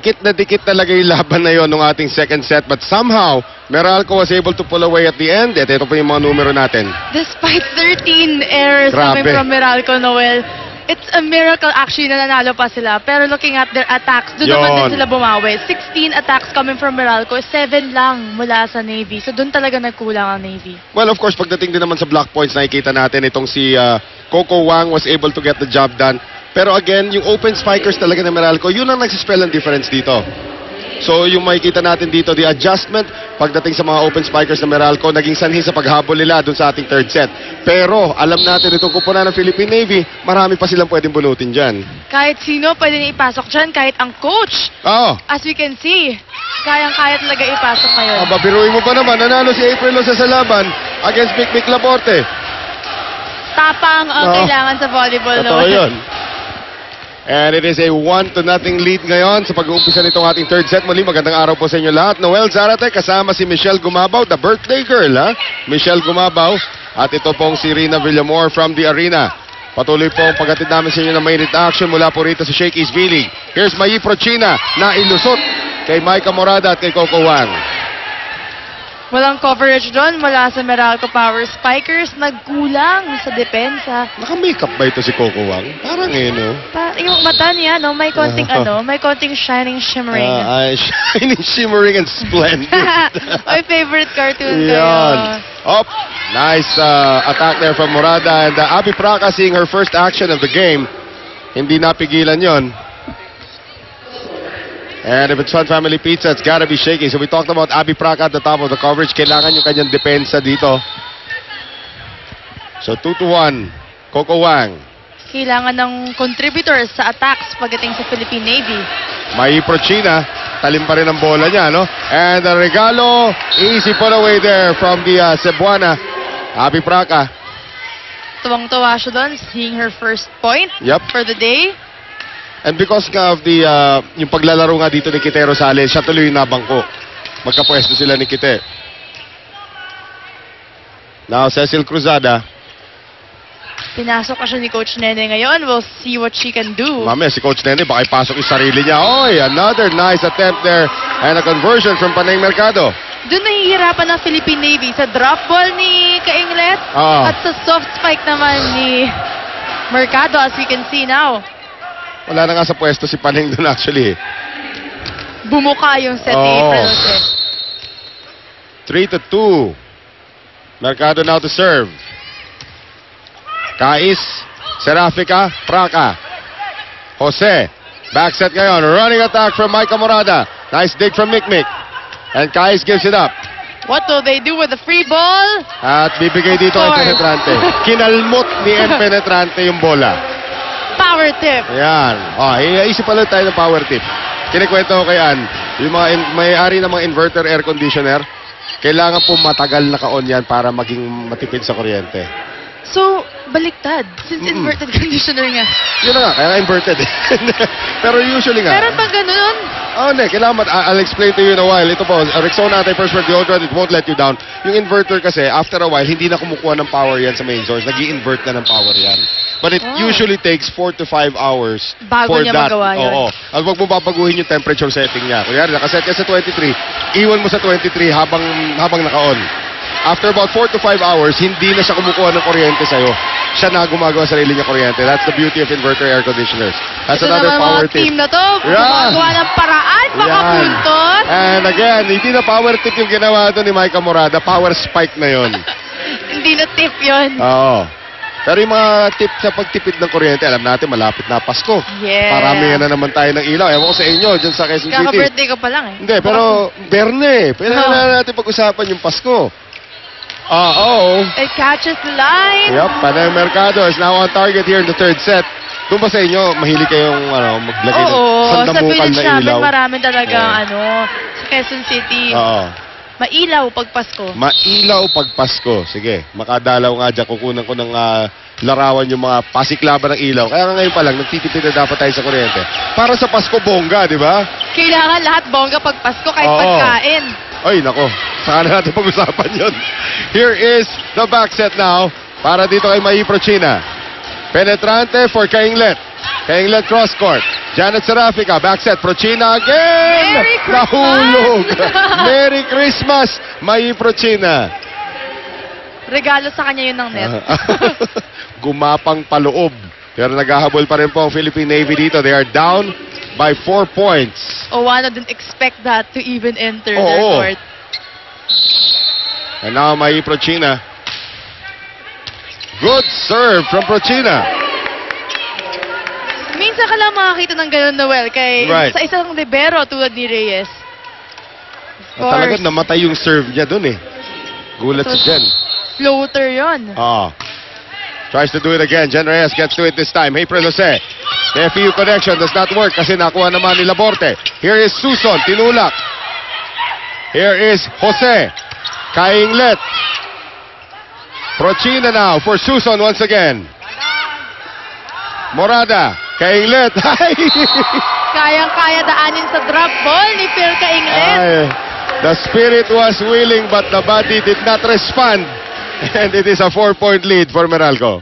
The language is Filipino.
dikit na dikit talaga yung laban na yon ng ating second set. But somehow, Meralco was able to pull away at the end. At ito po yung mga numero natin. Despite 13 errors Grabe. coming from Meralco, Noel, it's a miracle actually na nanalo pa sila. Pero looking at their attacks, doon naman din sila bumawi. 16 attacks coming from Meralco, 7 lang mula sa Navy. So doon talaga nagkulang ang Navy. Well, of course, pagdating din naman sa block points, nakikita natin itong si Coco Wang was able to get the job done. Pero again, yung open spikers talaga ng Meralco, yun ang nagsispell ang difference dito. So yung makikita natin dito, the adjustment pagdating sa mga open spikers ng Meralco, naging sanhi sa paghabol nila dun sa ating third set. Pero alam natin itong kupunan ng Philippine Navy, marami pa silang pwedeng bunutin dyan. Kahit sino pwede na ipasok dyan, kahit ang coach. Oo. As we can see, kayang-kaya talaga ipasok ngayon. Aba, biruin mo pa naman, nanalo si April Los sa laban against Mick Laporte. Tapang ang kailangan sa volleyball. Totoo yun. And it is a 1-0 lead ngayon sa pag-uumpisa nitong ating third set. Muli, magandang araw po sa inyo lahat. Noel Zarate kasama si Michelle Gumabaw, the birthday girl, ha? Michelle Gumabaw. At ito pong si Rina Villamor from the arena. Patuloy po ang paghatid namin sa inyo ng mainit na action mula po rito sa Shakey's V-League. Here's Mayi Prochina na ilusot kay Maika Morada at kay Coco Wang. Walang coverage doon mula sa Meralco Power Spikers. Nagkulang sa depensa. Naka-makeup ba ito si Coco Wang? Parang no? Yung mata niya, no, may konting may konting shining, shimmering. Shining, shimmering, and splendid. My favorite cartoon Yan. Up. Nice attack there from Morada. And Abby Praca seeing her first action of the game. Hindi napigilan yon. And if it's Fun Family Pizza, it's gotta be shaky. So we talked about Abby Praca at the top of the coverage. Kailangan yung kanyang depensa dito. So 2-1. Coco Wang. Kailangan ng contributors sa attacks pagdating sa Philippine Navy. Mayi Prochina. Talim pa rin ang bola niya, no? And the regalo, easy put away there from the Cebuana. Abby Praca. Tuwang-tuwa siya doon, seeing her first point for the day. And because of the yung paglalaro nga dito ni Kite Rosales, siya tuloy yung nabangko. Magkapwesto sila ni Kite. Now, Cecil Cruzada. Pinasok ka siya ni Coach Nene ngayon. We'll see what she can do. Mamaya, si Coach Nene, baka ipasok yung sarili niya. Oy, another nice attempt there. And a conversion from Panay Mercado. Doon nahihirapan ng Philippine Navy sa drop ball ni Kainglet at sa soft spike naman ni Mercado, as we can see now. Wala na nga sa pwesto si Panay doon actually. Bumuka yung set ni April. 3-2. Mercado now to serve. Kais, Serafica, Praca. Jose, back set ngayon. Running attack from Maika Morada. Nice dig from Mikmik. And Kais gives it up. What will they do with the free ball? At bibigay dito kay Penetrante. Kinalmot ni M. Penetrante yung bola. Power tip. Ayan. Iisip pala tayo ng power tip. Kinikwento ko kay Ann, yung mga may-ari ng mga inverter air conditioner, kailangan po matagal naka-on yan para maging matipid sa kuryente. So, baliktad. Since inverted conditioner nga. Yun na nga, kaya inverted. Pero usually nga. Meron pang ganun? Hindi. Kailangan, I'll explain to you in a while. Ito po, Rexona anti-perspire deodorant, it won't let you down. Yung inverter kasi, after a while, hindi na kumukuha ng power yan sa main source. Nag-i-invert na ng power yan. But it usually takes 4 to 5 hours bago for niya that. magawa yun. Oo. At wag mo babaguhin yung temperature setting niya. Kunyari, nakaset ka sa 23, iwan mo sa 23 habang naka-on. After about 4 to 5 hours, hindi na siya kumukuha ng kuryente sa'yo. Siya na gumagawa sa sarili niya kuryente. That's the beauty of inverter air conditioners. That's another power tip. Team na to, gumagawa ng paraan, makapuntot. And again, hindi na power tip yung ginawa ito ni Maika Morada. Power spike na yon. Hindi na tip yon. Oo. Pero yung mga tip sa pagtipid ng kuryente, alam natin, malapit na Pasko. Yeah. Parami na naman tayo ng ilaw. Ewan ko sa inyo, dyan sa Quezon City. Kaka-birthday ko pa lang eh. Hindi, pero Berne. Pwede na natin pag-usapan yung Pasko. It catches the line. Yup, Panay Mercado is now on target here in the third set. Doon ba sa inyo, mahilig kayong maglagay ng sa village na ilaw? namin marami talaga sa Quezon City. Mailaw pag Pasko. Mailaw pag Pasko. Sige, makadalaw nga dyan. Kukunan ko ng larawan yung mga pasiklaban ng ilaw. Kaya nga ngayon pa lang, nagtitipid na dapat tayo sa kuryente. Para sa Pasko, bongga, di ba? Kailangan lahat bongga pag Pasko, kahit pagkain. Ay, nako. Saan na natin pag-usapan yun? Here is the back set now para dito kay Mayi Prochina. Penetrante for Kainglet. Kainglet cross court. Janet Serafica, back set. Prochina again! Merry Christmas! Nahulog! Merry Christmas, Mai Prochina. Regalo sa kanya yun ng net. Gumapang paloob. Pero naghahabol pa rin po ang Philippine Navy dito. They are down by 4 points. Owano didn't expect that to even enter their Oo. court. And now Mai Prochina. Good serve from Prochina. Minsan ka lang makakita ng ganun, Noel, kay Right. sa isang libero tulad ni Reyes. Of At talagang course, namatay yung serve niya dun eh. Gulat si Jen. floater yon. Tries to do it again. Jen Reyes gets to it this time. April Jose. The FEU connection does not work kasi nakuha naman ni Laborte. Here is Suson. Tinulak. Here is Jose. Kainglet. Prochina now for Suson once again. Morada. Kainglet. Kayang-kaya daanin sa drop ball ni Phil Kainglet. Ay, the spirit was willing but the body did not respond. And it is a 4-point lead for Meralco.